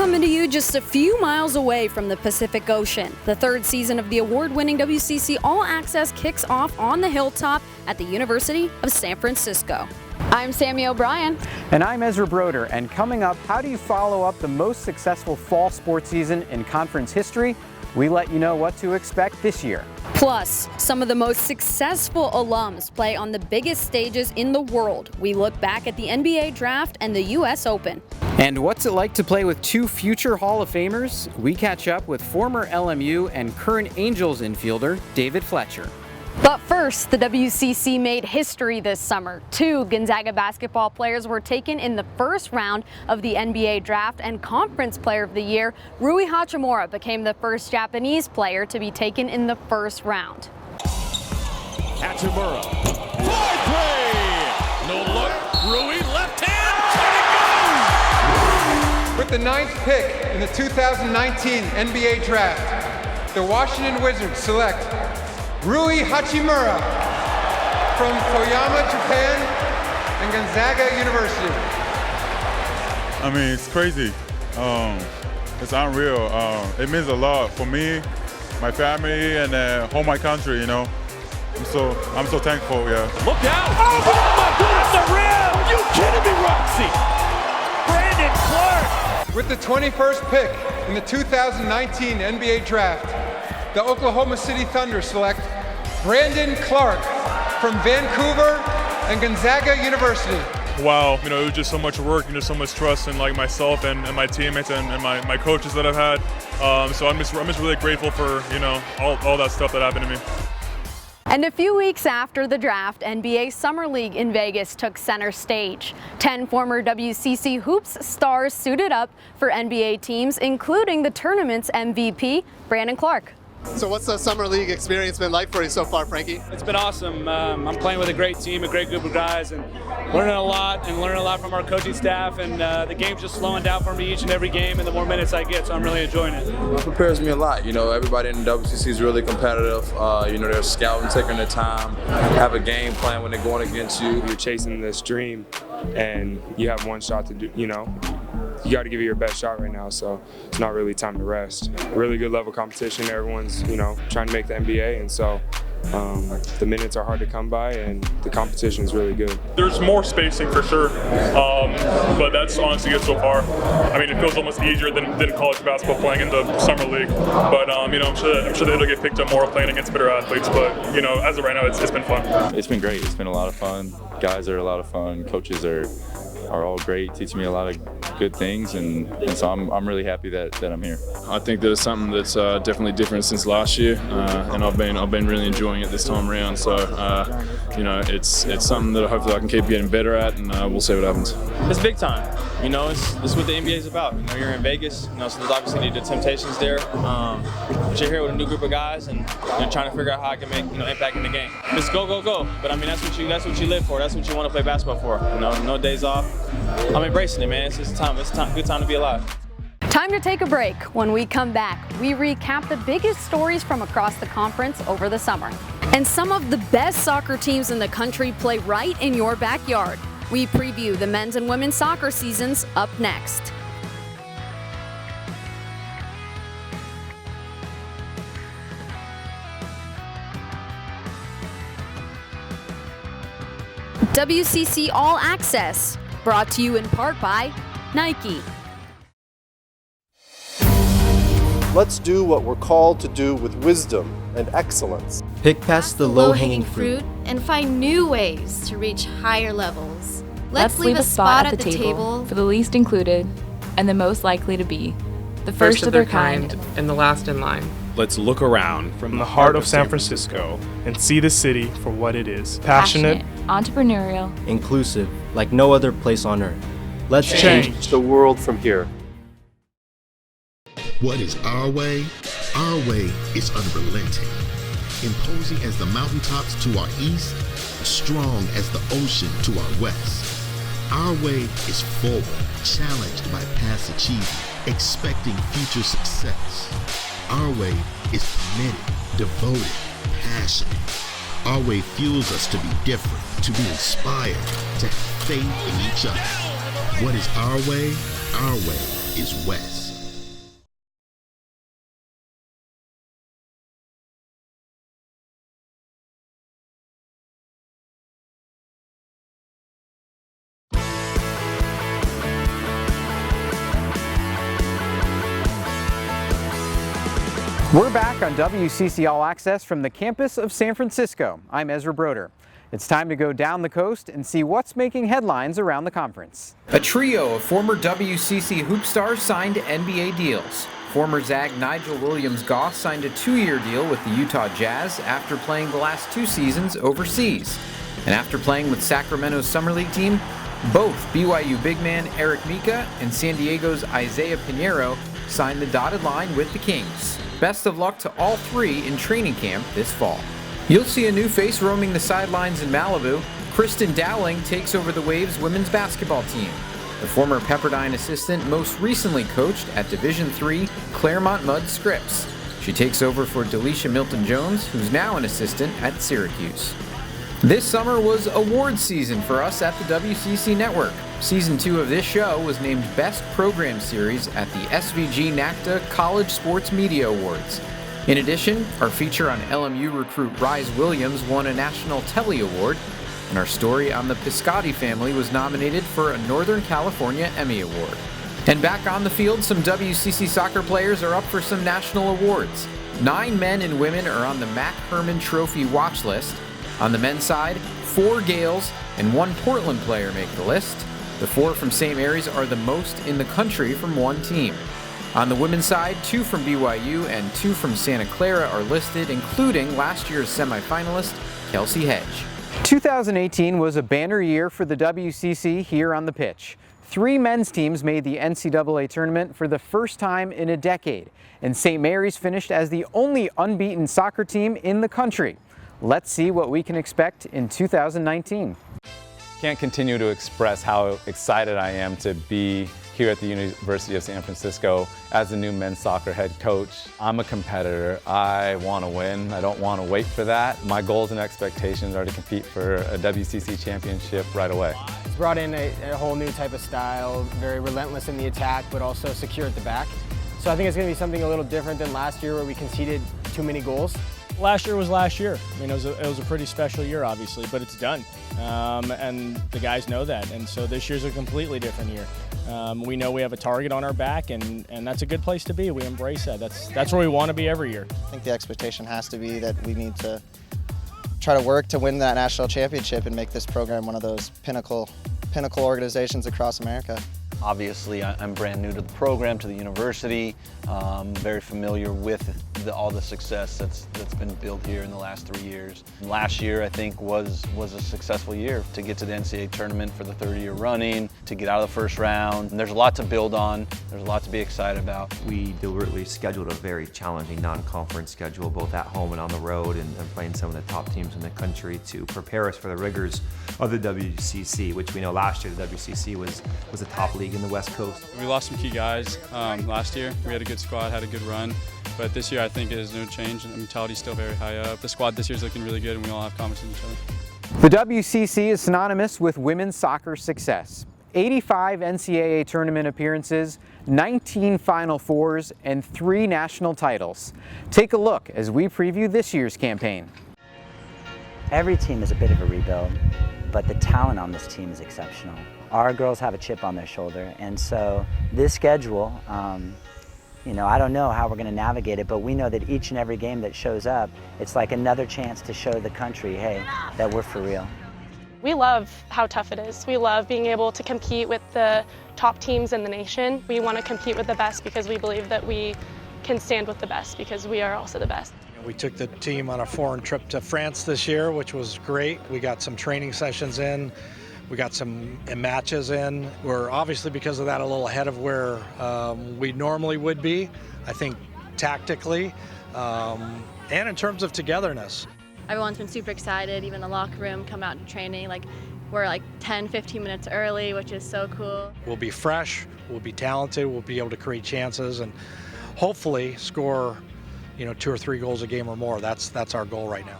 coming to you just a few miles away from the Pacific Ocean. The third season of the award-winning WCC All-Access kicks off on the hilltop at the University of San Francisco. I'm Sammy O'Brien. And I'm Ezra Broder. And coming up, how do you follow up the most successful fall sports season in conference history? We let you know what to expect this year. Plus, some of the most successful alums play on the biggest stages in the world. We look back at the NBA draft and the U.S. Open. And what's it like to play with two future Hall of Famers? We catch up with former LMU and current Angels infielder David Fletcher. But first, the WCC made history this summer. Two Gonzaga basketball players were taken in the first round of the NBA draft, and Conference Player of the Year, Rui Hachimura, became the first Japanese player to be taken in the first round. Hachimura, fly play! No look, Rui, left hand, can it go! With the 9th pick in the 2019 NBA draft, the Washington Wizards select Rui Hachimura from Toyama, Japan, and Gonzaga University. I mean, it's crazy. It's unreal. It means a lot for me, my family, and home my country. You know, I'm so thankful. Yeah. Look out! Oh my goodness, the rim! Are you kidding me, Roxy? Brandon Clark. With the 21st pick in the 2019 NBA draft, the Oklahoma City Thunder select Brandon Clark from Vancouver and Gonzaga University. Wow, you know, it was just so much work and just so much trust in like myself and my teammates and my coaches that I've had. So I'm just really grateful for, you know, all that stuff that happened to me. And a few weeks after the draft, NBA Summer League in Vegas took center stage. 10 former WCC Hoops stars suited up for NBA teams, including the tournament's MVP, Brandon Clark. So what's the Summer League experience been like for you so far, Frankie? It's been awesome. I'm playing with a great team, a great group of guys, and learning a lot from our coaching staff, and the game's just slowing down for me each and every game, and the more minutes I get, so I'm really enjoying it. It prepares me a lot. You know, everybody in the WCC is really competitive. You know, they're scouting, taking their time, have a game plan when they're going against you. You're chasing this dream, and you have one shot to do, you know. You got to give it your best shot right now, so it's not really time to rest. Really good level competition. Everyone's, you know, trying to make the NBA, and so the minutes are hard to come by, and the competition is really good. There's more spacing for sure, but that's honestly good so far. I mean, it feels almost easier than college basketball playing in the summer league. But you know, I'm sure that it'll get picked up more playing against better athletes. But you know, as of right now, it's been fun. It's been great. It's been a lot of fun. Guys are a lot of fun. Coaches are all great, teaching me a lot of good things, and so I'm really happy that I'm here. I think that it's something that's definitely different since last year, and I've been really enjoying it this time around. So you know, it's something that hopefully I can keep getting better at, and we'll see what happens. It's big time. You know, it's what the NBA is about. You know, you're in Vegas. You know, so there's obviously the temptations there. But you're here with a new group of guys, and you're trying to figure out how I can make impact in the game. Just go, go, go. But I mean, that's what you live for. That's what you want to play basketball for. You know, no days off. I'm embracing it, man. It's time. Good time to be alive. Time to take a break. When we come back, we recap the biggest stories from across the conference over the summer. And some of the best soccer teams in the country play right in your backyard. We preview the men's and women's soccer seasons up next. WCC All-Access, brought to you in part by Nike. Let's do what we're called to do with wisdom and excellence. Pick past the low-hanging fruit and find new ways to reach higher levels. Let's leave a spot at the table for the least included and the most likely to be the first of their kind and the last in line. Let's look around from the heart of San Francisco and see the city for what it is. Passionate, entrepreneurial, inclusive, like no other place on earth. Let's change the world from here. What is our way? Our way is unrelenting. Imposing as the mountaintops to our east, strong as the ocean to our west. Our way is forward, challenged by past achievement, expecting future success. Our way is committed, devoted, passionate. Our way fuels us to be different, to be inspired, to have faith in each other. What is our way? Our way is West. We're back on WCC All-Access from the campus of San Francisco. I'm Ezra Broder. It's time to go down the coast and see what's making headlines around the conference. A trio of former WCC hoop stars signed NBA deals. Former Zag Nigel Williams-Goss signed a 2-year deal with the Utah Jazz after playing the last 2 seasons overseas. And after playing with Sacramento's Summer League team, both BYU big man Eric Mika and San Diego's Isaiah Pinheiro signed the dotted line with the Kings. Best of luck to all 3 in training camp this fall. You'll see a new face roaming the sidelines in Malibu. Kristen Dowling takes over the Waves women's basketball team. The former Pepperdine assistant most recently coached at Division III Claremont Mudd Scripps. She takes over for Delisha Milton-Jones, who's now an assistant at Syracuse. This summer was awards season for us at the WCC Network. Season 2 of this show was named Best Program Series at the SVG NACTA College Sports Media Awards. In addition, our feature on LMU recruit Rise Williams won a National Telly Award, and our story on the Piscotti family was nominated for a Northern California Emmy Award. And back on the field, some WCC soccer players are up for some national awards. 9 men and women are on the Mac Herman Trophy watch list. On the men's side, 4 Gales and 1 Portland player make the list. The 4 from St. Mary's are the most in the country from one team. On the women's side, 2 from BYU and 2 from Santa Clara are listed, including last year's semifinalist, Kelsey Hedge. 2018 was a banner year for the WCC here on the pitch. 3 men's teams made the NCAA tournament for the first time in a decade, and St. Mary's finished as the only unbeaten soccer team in the country. Let's see what we can expect in 2019. Can't continue to express how excited I am to be here at the University of San Francisco as the new men's soccer head coach. I'm a competitor. I want to win. I don't want to wait for that. My goals and expectations are to compete for a WCC championship right away. It's brought in a whole new type of style, very relentless in the attack, but also secure at the back. So I think it's going to be something a little different than last year where we conceded too many goals. Last year was last year. I mean, it was a pretty special year, obviously, but it's done. And the guys know that. And so this year's a completely different year. We know we have a target on our back, and that's a good place to be. We embrace that. That's where we want to be every year. I think the expectation has to be that we need to try to work to win that national championship and make this program one of those pinnacle organizations across America. Obviously, I'm brand new to the program, to the university. Very familiar with all the success that's been built here in the last 3 years. Last year, I think, was a successful year to get to the NCAA tournament for the 3rd year running, to get out of the first round. And there's a lot to build on. There's a lot to be excited about. We deliberately scheduled a very challenging non-conference schedule, both at home and on the road, and playing some of the top teams in the country to prepare us for the rigors of the WCC, which we know last year the WCC was a top league in the West Coast. We lost some key guys last year. We had a good squad, had a good run, but this year I think it is no change. The mentality's still very high up. The squad this year is looking really good, and we all have confidence in each other. The WCC is synonymous with women's soccer success. 85 NCAA tournament appearances, 19 Final Fours, and 3 national titles. Take a look as we preview this year's campaign. Every team is a bit of a rebuild, but the talent on this team is exceptional. Our girls have a chip on their shoulder, and so this schedule, I don't know how we're going to navigate it, but we know that each and every game that shows up, it's like another chance to show the country, hey, that we're for real. We love how tough it is. We love being able to compete with the top teams in the nation. We want to compete with the best because we believe that we can stand with the best because we are also the best. We took the team on a foreign trip to France this year, which was great. We got some training sessions in. We got some matches in. We're obviously, because of that, a little ahead of where we normally would be, I think, tactically, and in terms of togetherness. Everyone's been super excited, even the locker room, come out to training. We're 10, 15 minutes early, which is so cool. We'll be fresh, we'll be talented, we'll be able to create chances and hopefully score 2 or 3 goals a game or more. That's our goal right now.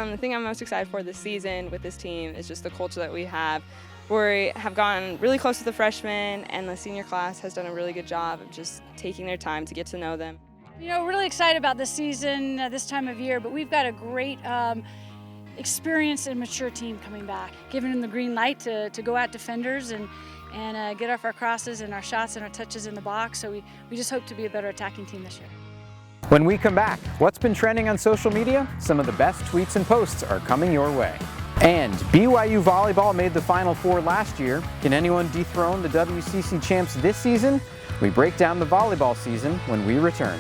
The thing I'm most excited for this season with this team is just the culture that we have. We have gotten really close to the freshmen, and the senior class has done a really good job of just taking their time to get to know them. Really excited about this season, this time of year, but we've got a great experienced and mature team coming back, giving them the green light to go at defenders and get off our crosses and our shots and our touches in the box. So we just hope to be a better attacking team this year. When we come back, what's been trending on social media? Some of the best tweets and posts are coming your way. And BYU volleyball made the Final Four last year. Can anyone dethrone the WCC champs this season? We break down the volleyball season when we return.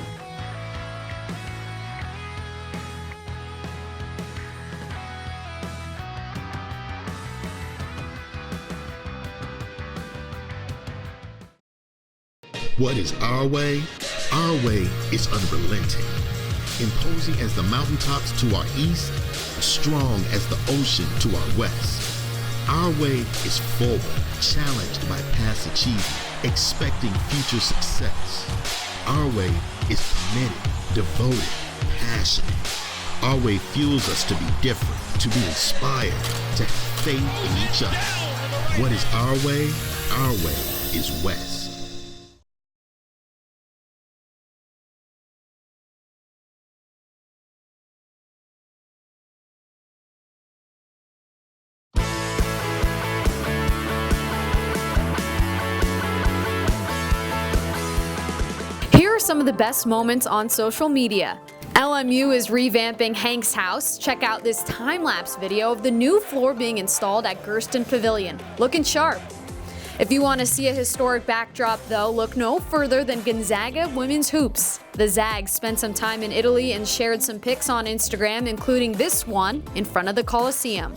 What is our way? Our way is unrelenting. Imposing as the mountaintops to our east, strong as the ocean to our west. Our way is forward, challenged by past achievement, expecting future success. Our way is committed, devoted, passionate. Our way fuels us to be different, to be inspired, to have faith in each other. What is our way? Our way is West. Here are some of the best moments on social media. LMU is revamping Hank's house. Check out this time-lapse video of the new floor being installed at Gersten Pavilion. Looking sharp. If you want to see a historic backdrop though, look no further than Gonzaga women's hoops. The Zags spent some time in Italy and shared some pics on Instagram, including this one in front of the Coliseum.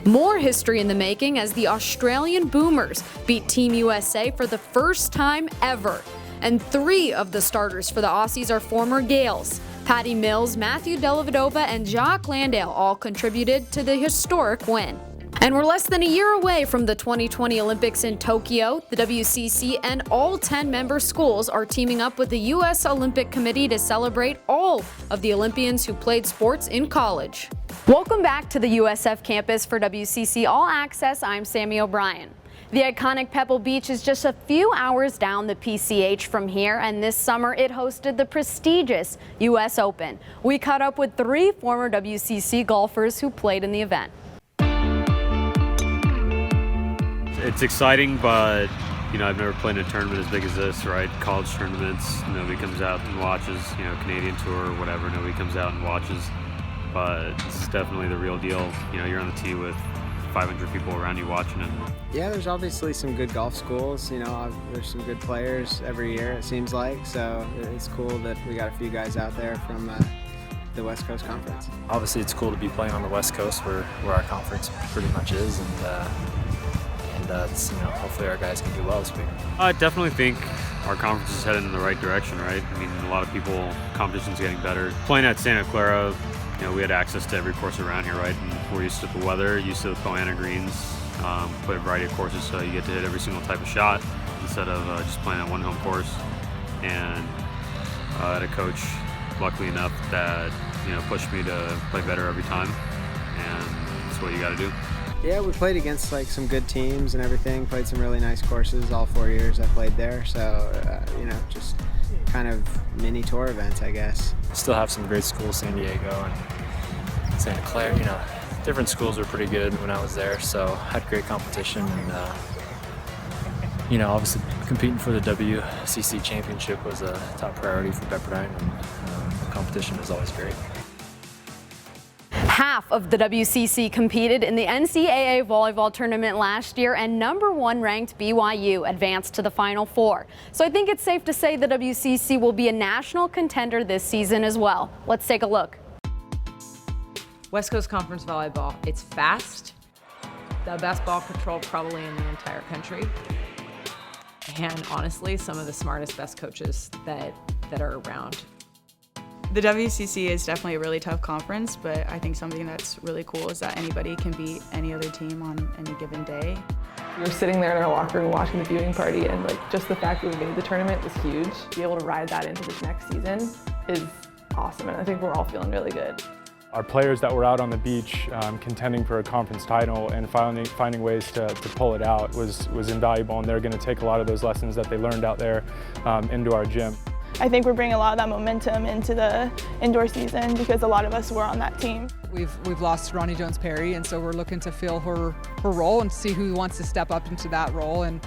More history in the making as the Australian Boomers beat Team USA for the first time ever. And 3 of the starters for the Aussies are former Gales. Patty Mills, Matthew Dellavedova, and Jacques Landale all contributed to the historic win. And we're less than a year away from the 2020 Olympics in Tokyo. The WCC and all 10 member schools are teaming up with the U.S. Olympic Committee to celebrate all of the Olympians who played sports in college. Welcome back to the USF campus for WCC All-Access. I'm Sammy O'Brien. The iconic Pebble Beach is just a few hours down the PCH from here, and this summer it hosted the prestigious U.S. Open. We caught up with 3 former WCC golfers who played in the event. It's exciting, but I've never played in a tournament as big as this, right? College tournaments, nobody comes out and watches, Canadian Tour or whatever, nobody comes out and watches. But this is definitely the real deal. You're on the tee with 500 people around you watching it. Yeah, there's obviously some good golf schools. There's some good players every year, it seems like. So it's cool that we got a few guys out there from the West Coast Conference. Obviously, it's cool to be playing on the West Coast where our conference pretty much is, and hopefully our guys can do well this week. I definitely think our conference is headed in the right direction, right? I mean, a lot of people, competition's getting better. Playing at Santa Clara, we had access to every course around here, right? And we're used to the weather, used to the Poana greens, play a variety of courses, so you get to hit every single type of shot instead of just playing at one home course. And I had a coach, luckily enough, that pushed me to play better every time, and that's what you got to do. Yeah, we played against some good teams and everything. Played some really nice courses all 4 years I played there. So just kind of mini tour events, I guess. Still have some great schools, San Diego and Santa Clara. Different schools were pretty good when I was there, so had great competition, and obviously competing for the WCC championship was a top priority for Pepperdine, and the competition is always great. Half of the WCC competed in the NCAA volleyball tournament last year, and #1 ranked BYU advanced to the Final Four. So I think it's safe to say the WCC will be a national contender this season as well. Let's take a look. West Coast Conference volleyball, it's fast, the best ball control probably in the entire country, and honestly, some of the smartest, best coaches that are around. The WCC is definitely a really tough conference, but I think something that's really cool is that anybody can beat any other team on any given day. We were sitting there in our locker room watching the viewing party, and just the fact that we made the tournament was huge. To be able to ride that into this next season is awesome, and I think we're all feeling really good. Our players that were out on the beach contending for a conference title and finding ways to pull it out was invaluable, and they're going to take a lot of those lessons that they learned out there into our gym. I think we're bringing a lot of that momentum into the indoor season because a lot of us were on that team. We've lost Ronnie Jones-Perry, and so we're looking to fill her role and see who wants to step up into that role. And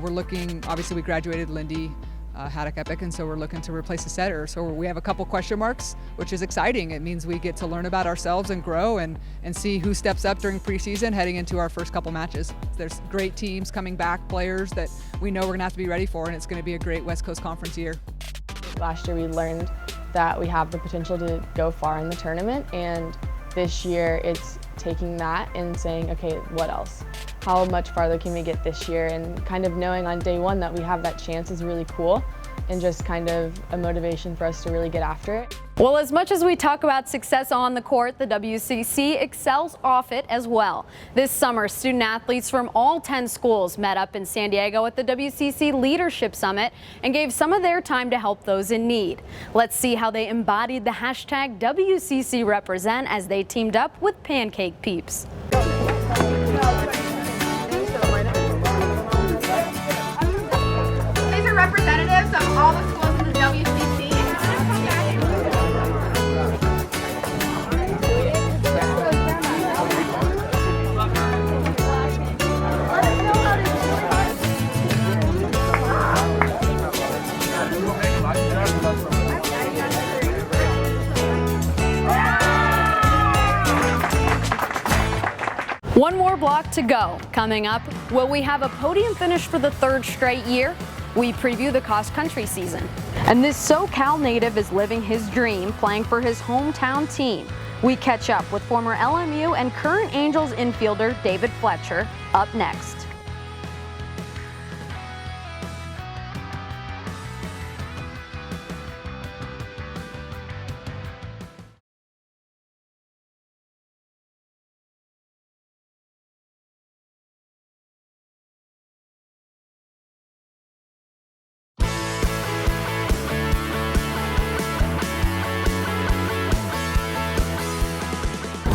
we're looking, obviously we graduated Lindy Haddock Epic, and so we're looking to replace a setter. So we have a couple question marks, which is exciting. It means we get to learn about ourselves and grow and see who steps up during preseason heading into our first couple matches. There's great teams coming back, players that we know we're going to have to be ready for, and it's going to be a great West Coast Conference year. Last year we learned that we have the potential to go far in the tournament, and this year it's taking that and saying, okay, what else? How much farther can we get this year? And kind of knowing on day one that we have that chance is really cool, and just kind of a motivation for us to really get after it. Well, as much as we talk about success on the court, the WCC excels off it as well. This summer, student athletes from all 10 schools met up in San Diego at the WCC Leadership Summit and gave some of their time to help those in need. Let's see how they embodied the hashtag WCC Represent as they teamed up with Pancake Peeps. These are representatives of all the schools in the WCC. One more block to go. Coming up, will we have a podium finish for the third straight year? We preview the cross-country season. And this SoCal native is living his dream, playing for his hometown team. We catch up with former LMU and current Angels infielder David Fletcher up next.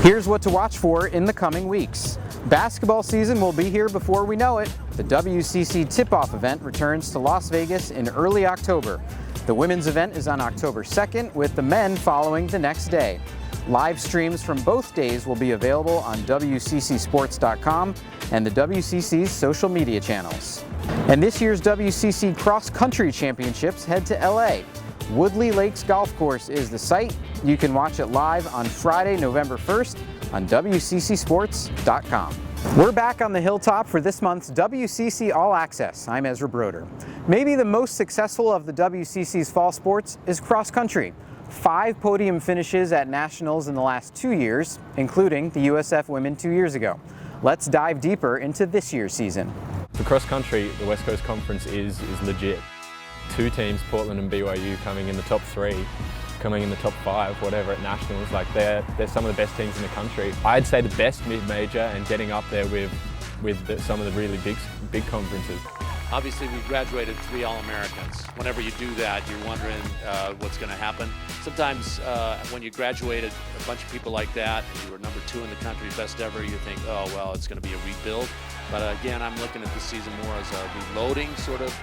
Here's what to watch for in the coming weeks. Basketball season will be here before we know it. The WCC Tip-Off event returns to Las Vegas in early October. The women's event is on October 2nd, with the men following the next day. Live streams from both days will be available on WCCSports.com and the WCC's social media channels. And this year's WCC Cross Country Championships head to LA. Woodley Lakes Golf Course is the site. You can watch it live on Friday, November 1st on WCCSports.com. We're back on the hilltop for this month's WCC All-Access. I'm Ezra Broder. Maybe the most successful of the WCC's fall sports is cross country. 5 podium finishes at nationals in the last 2 years, including the USF women 2 years ago. Let's dive deeper into this year's season. For cross country, the West Coast Conference is legit. 2 teams, Portland and BYU, coming in the top 3, coming in the top 5, whatever, at nationals. Like they're some of the best teams in the country. I'd say the best mid-major and getting up there with some of the really big conferences. Obviously, we graduated 3 All-Americans. Whenever you do that, you're wondering what's going to happen. Sometimes when you graduated a bunch of people like that, and you were number 2 in the country, best ever, you think, oh, well, it's going to be a rebuild. But again, I'm looking at this season more as a reloading sort of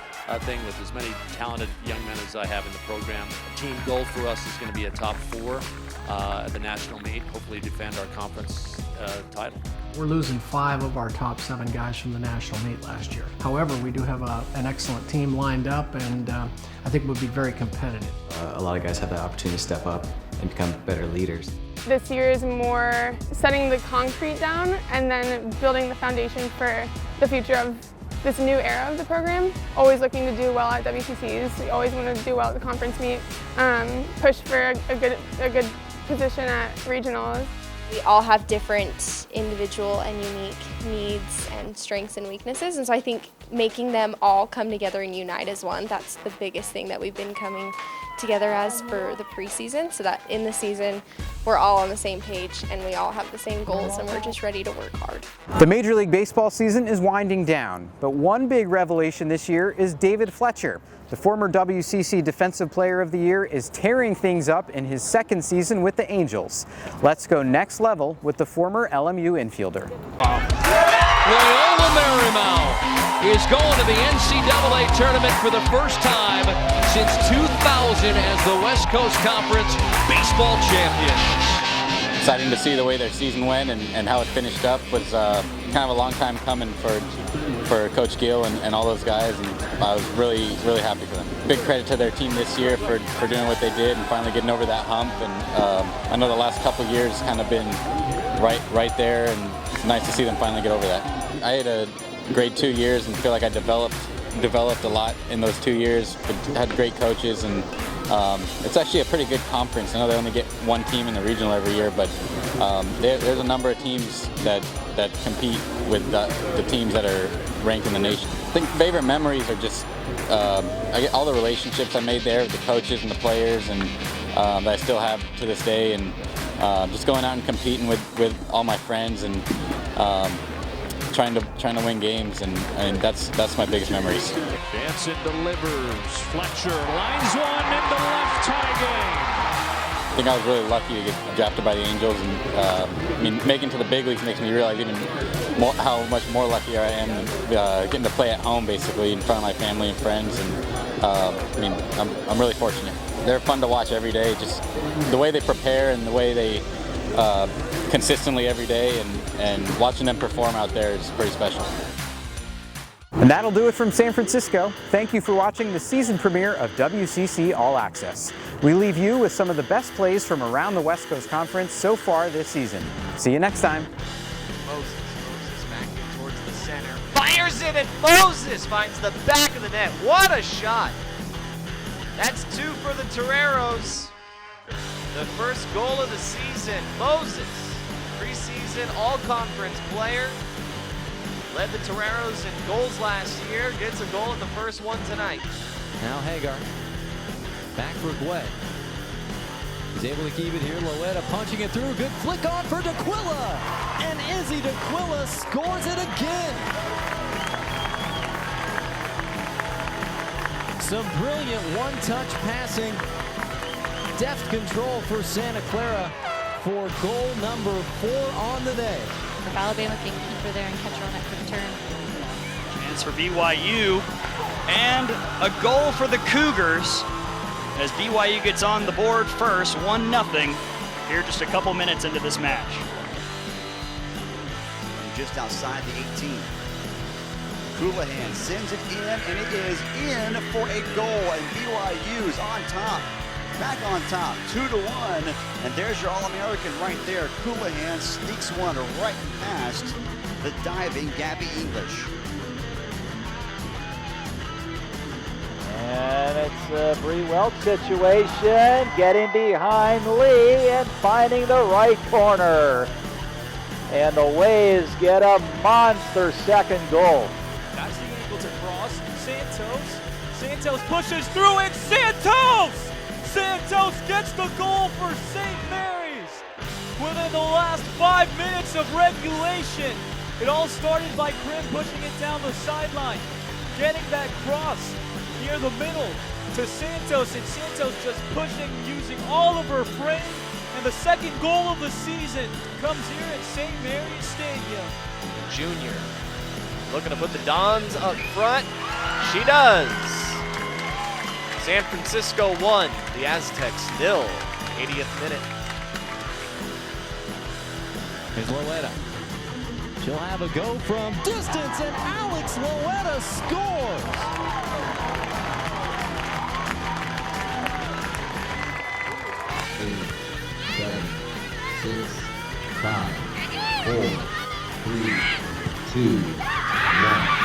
thing with as many talented young men as I have in the program. Team goal for us is going to be a top 4 at the national meet, hopefully defend our conference title. We're losing 5 of our top 7 guys from the national meet last year. However, we do have an excellent team lined up, and I think we'll be very competitive. A lot of guys have the opportunity to step up and become better leaders. This year is more setting the concrete down and then building the foundation for the future of this new era of the program. Always looking to do well at WCCs. We always want to do well at the conference meet. Push for a good position at regionals. We all have different individual and unique needs and strengths and weaknesses, and so I think making them all come together and unite as one, that's the biggest thing that we've been coming together as for the preseason, so that in the season we're all on the same page and we all have the same goals and we're just ready to work hard. The Major League Baseball season is winding down, but one big revelation this year is David Fletcher. The former WCC Defensive Player of the Year is tearing things up in his 2nd season with the Angels. Let's go next level with the former LMU infielder. Loyola Marymount is going to the NCAA tournament for the first time since 2000 as the West Coast Conference baseball champions. Exciting to see the way their season went and how it finished up was kind of a long time coming for Coach Gill and all those guys, and I was really happy for them. Big credit to their team this year for doing what they did and finally getting over that hump. And I know the last couple years kind of been right there, and it's nice to see them finally get over that. I had a great 2 years and feel like I developed a lot in those 2 years. Had great coaches, and it's actually a pretty good conference. I know they only get one team in the regional every year, but there's a number of teams that compete with the teams that are ranked in the nation. I think favorite memories are just I get all the relationships I made there with the coaches and the players, and that I still have to this day, and just going out and competing with all my friends and trying to win games, and that's my biggest memories. Jansen delivers. Fletcher lines one into left, tie game. I think I was really lucky to get drafted by the Angels, and I mean, making to the big leagues makes me realize even more how much more lucky I am getting to play at home, basically in front of my family and friends. And I mean, I'm really fortunate. They're fun to watch every day. Just the way they prepare and the way they consistently every day, and watching them perform out there is pretty special. And that'll do it from San Francisco. Thank you for watching the season premiere of WCC All-Access. We leave you with some of the best plays from around the West Coast Conference so far this season. See you next time. Moses back in towards the center. Fires it, and Moses finds the back of the net. What a shot! That's 2 for the Toreros. The first goal of the season. Moses, preseason all-conference player. Led the Toreros in goals last year. Gets a goal at the first one tonight. Now Hagar. Back for Gouet. He's able to keep it here. Loetta punching it through. Good flick on for D'Aquila. And Izzy D'Aquila scores it again. Some brilliant one-touch passing. Deft control for Santa Clara for goal number 4 on the day. Alabama being keeper there and catcher on that quick turn. Chance for BYU, and a goal for the Cougars as BYU gets on the board first, 1-0, here just a couple minutes into this match. Just outside the 18. Coulihan sends it in, and it is in for a goal, and BYU's on top. Back on top, 2-1, and there's your All-American right there. Coulihan sneaks one right past the diving Gabby English. And it's a Bree Welch situation, getting behind Lee and finding the right corner. And the Waves get a monster second goal. That's the angle to cross. Santos pushes through, and Santos gets the goal for St. Mary's within the last 5 minutes of regulation. It all started by Krim pushing it down the sideline, getting that cross near the middle to Santos, and Santos just pushing, using all of her frame, and the second goal of the season comes here at St. Mary's Stadium. Junior looking to put the Dons up front. She does. San Francisco 1, the Aztecs 0, 80th minute. Here's Loetta. She'll have a go from distance, and Alex Loetta scores. 7, 6, 5, 4, 3, 2, 1.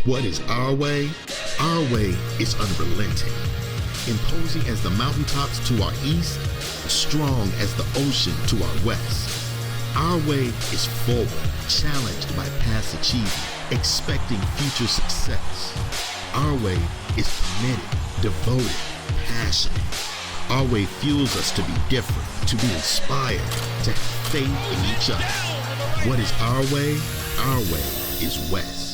What is our way? Our way is unrelenting. Imposing as the mountaintops to our east, strong as the ocean to our west. Our way is forward, challenged by past achievement, expecting future success. Our way is committed, devoted, passionate. Our way fuels us to be different, to be inspired, to have faith in each other. What is our way? Our way is West.